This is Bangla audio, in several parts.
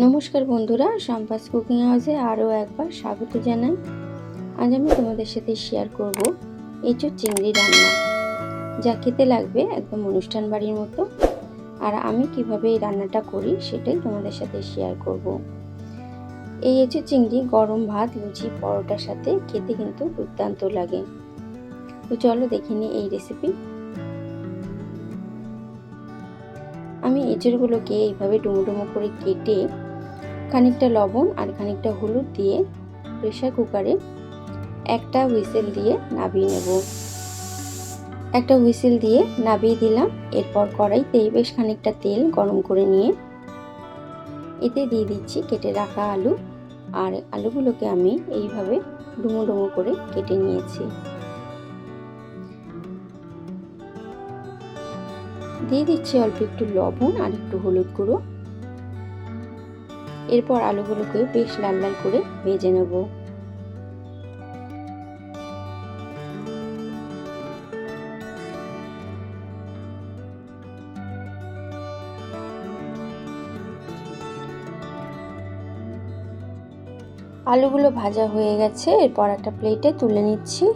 নমস্কার বন্ধুরা, সম্পাস কুকিং হাউসে আরও একবার স্বাগত জানাই। আজ আমি তোমাদের সাথে শেয়ার করব এঁচোড় চিংড়ি রান্না, যা খেতে লাগবে একদম অনুষ্ঠান বাড়ির মতো। আর আমি কিভাবে এই রান্নাটা করি সেটাই তোমাদের সাথে শেয়ার করব। এই এঁচোড় চিংড়ি গরম ভাত, লুচি, পরোটার সাথে খেতে কিন্তু দুর্দান্ত লাগে। তো চলো দেখে নিই এই রেসিপি। আমি এঁচোড়গুলোকে এইভাবে ডুমো ডুমো করে কেটে খানিকটা লবণ আর খানিকটা হলুদ দিয়ে প্রেসার কুকারে একটা হুইসেল দিয়ে নামিয়ে নেব। একটা হুইসেল দিয়ে নামিয়ে দিলাম। এরপর কড়াইতে বেশ খানিকটা তেল গরম করে নিয়ে এতে দিয়ে দিচ্ছি কেটে রাখা আলু। আর আলুগুলোকে আমি এইভাবে ডুমো ডুমো করে কেটে নিয়েছি। দিয়ে দিচ্ছি অল্প একটু লবণ আর একটু হলুদ গুঁড়ো। এরপর আলুগুলোকে বেশ লাল লাল করে ভেজে নেব। আলুগুলো ভাজা হয়ে গেছে, এরপর একটা প্লেটে তুলে নিচ্ছি।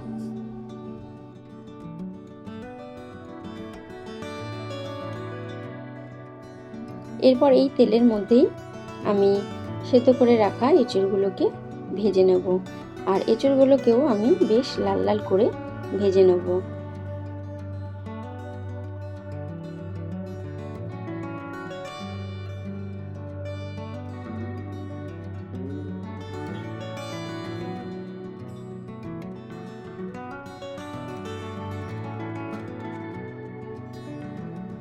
এরপর এই তেলের মধ্যেই আমি সেদ্ধ করে রাখা এঁচোড়গুলোকে ভেজে নেব। আর এঁচোড়গুলোকেও আমি বেশ লাল লাল করে ভেজে নেব।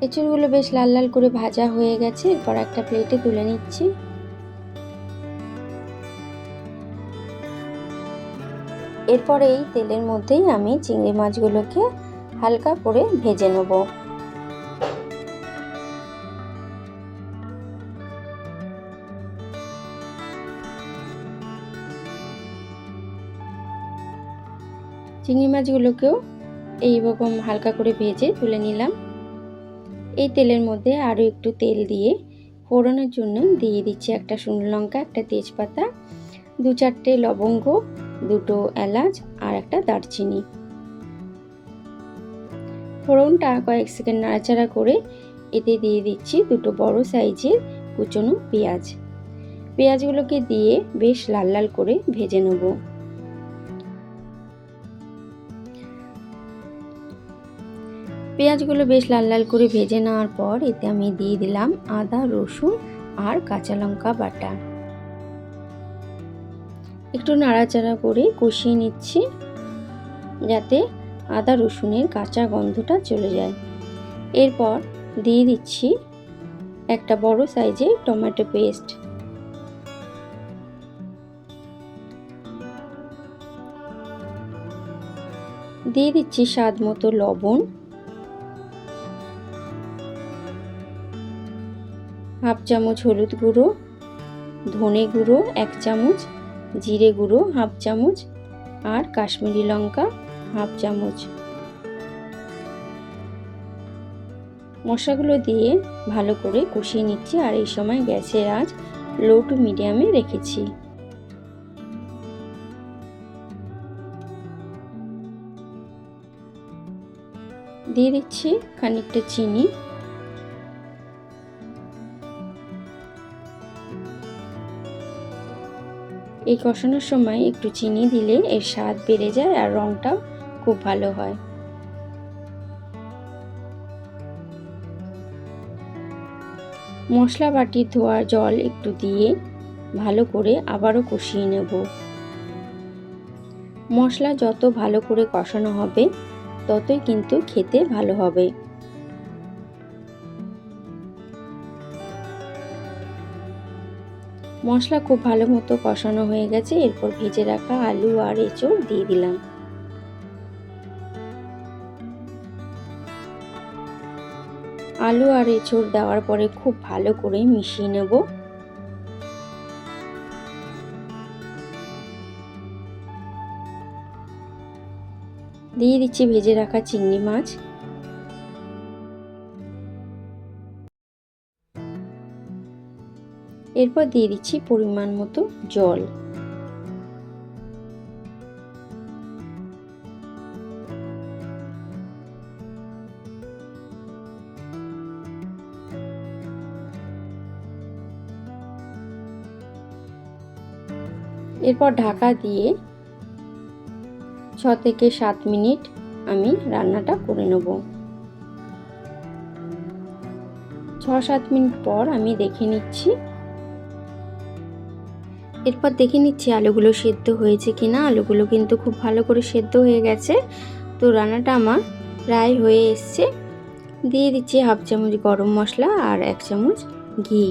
এঁচোড়গুলো বেশ লাল লাল করে ভাজা হয়ে গেছে, এরপর একটা প্লেটে তুলে নিচ্ছি। এরপর এই তেলের মধ্যেই আমি চিংড়ি মাছগুলোকে হালকা করে ভেজে নেব। চিংড়ি মাছগুলোকেও এইরকম হালকা করে ভেজে তুলে নিলাম। এই তেলের মধ্যে আরও একটু তেল দিয়ে ফোড়নের জন্য দিয়ে দিচ্ছি একটা শুকনো লঙ্কা, একটা তেজপাতা, 2-4টে লবঙ্গ, 2টো এলাচ আর একটা দারচিনি। ফোড়নটা কয়েক সেকেন্ড নাড়াচাড়া করে এতে দিয়ে দিচ্ছি 2টো বড় সাইজের কুচনো পেঁয়াজ। পেঁয়াজগুলোকে দিয়ে বেশ লাল লাল করে ভেজে নেব। পেঁয়াজগুলো বেশ লাল লাল করে ভেজে নেওয়ার পর এতে আমি দিয়ে দিলাম আদা, রসুন আর কাঁচা লঙ্কা বাটা। একটু নাড়াচাড়া করে কষিয়ে নিচ্ছি যাতে আদা রসুনের কাঁচা গন্ধটা চলে যায়। এরপর দিয়ে দিচ্ছি একটা বড় সাইজের টমেটো পেস্ট। দিয়ে দিচ্ছি স্বাদ মতো লবণ, হাফ চামচ হলুদ গুঁড়ো, ধনে গুঁড়ো 1 চামচ, জিরে গুঁড়ো হাফ চামচ আর কাশ্মীরি লঙ্কা হাফ চামচ। মশলাগুলো দিয়ে ভালো করে কষিয়ে নিচ্ছি। আর এই সময় গ্যাসের আঁচ লো টু মিডিয়ামে রেখেছি। দিয়ে দিচ্ছি খানিকটা চিনি। এই কষানোর সময় একটু চিনি দিলে এর স্বাদ বেড়ে যায় আর রঙটাও খুব ভালো হয়। মশলা বাটির ধোয়া জল একটু দিয়ে ভালো করে আবারও কষিয়ে নেব। মশলা যত ভালো করে কষানো হবে ততই কিন্তু খেতে ভালো হবে। মশলা খুব ভালো মতো কষানো হয়ে গেছে, এরপর ভেজে রাখা আলু আর এঁচোড় দিয়ে দিলাম। আলু আর এঁচোড় দেওয়ার পরে খুব ভালো করে মিশিয়ে নেব। দিয়ে দিচ্ছি ভেজে রাখা চিংড়ি মাছ। এরপর দিয়ে দিচ্ছি পরিমাণ মতো জল। এরপর ঢাকা দিয়ে 6 থেকে 7 মিনিট আমি রান্নাটা করে নেব। 6-7 মিনিট পর আমি দেখে নিচ্ছি। এরপর দেখে নিচ্ছি আলুগুলো সেদ্ধ হয়েছে কিনা। আলুগুলো কিন্তু খুব ভালো করে সেদ্ধ হয়ে গেছে। তো রান্নাটা আমার প্রায় হয়ে এসছে। দিয়ে দিচ্ছি হাফ চামচ গরম মশলা আর 1 চামচ ঘি।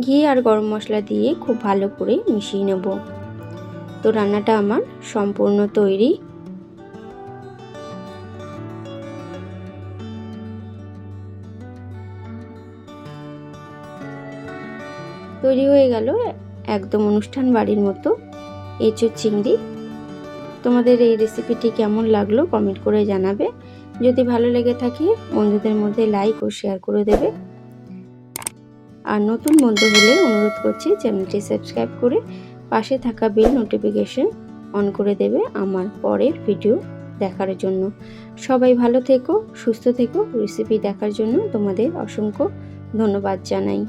ঘি আর গরম মশলা দিয়ে খুব ভালো করে মিশিয়ে নেব। তো রান্নাটা আমার সম্পূর্ণ তৈরি। তৈরি হয়ে গেল একদম অনুষ্ঠান বাড়ির মতো এঁচোড় চিংড়ি। তোমাদের এই রেসিপিটি কেমন লাগলো কমেন্ট করে জানাবে। যদি ভালো লেগে থাকে বন্ধুদের মধ্যে লাইক ও শেয়ার করে দেবে। আর নতুন বন্ধু হলে অনুরোধ করছি চ্যানেলটি সাবস্ক্রাইব করে পাশে থাকা বেল নোটিফিকেশন অন করে দেবে আমার পরের ভিডিও দেখার জন্য। সবাই ভালো থেকো, সুস্থ থেকো। রেসিপি দেখার জন্য তোমাদের অসংখ্য ধন্যবাদ জানাই।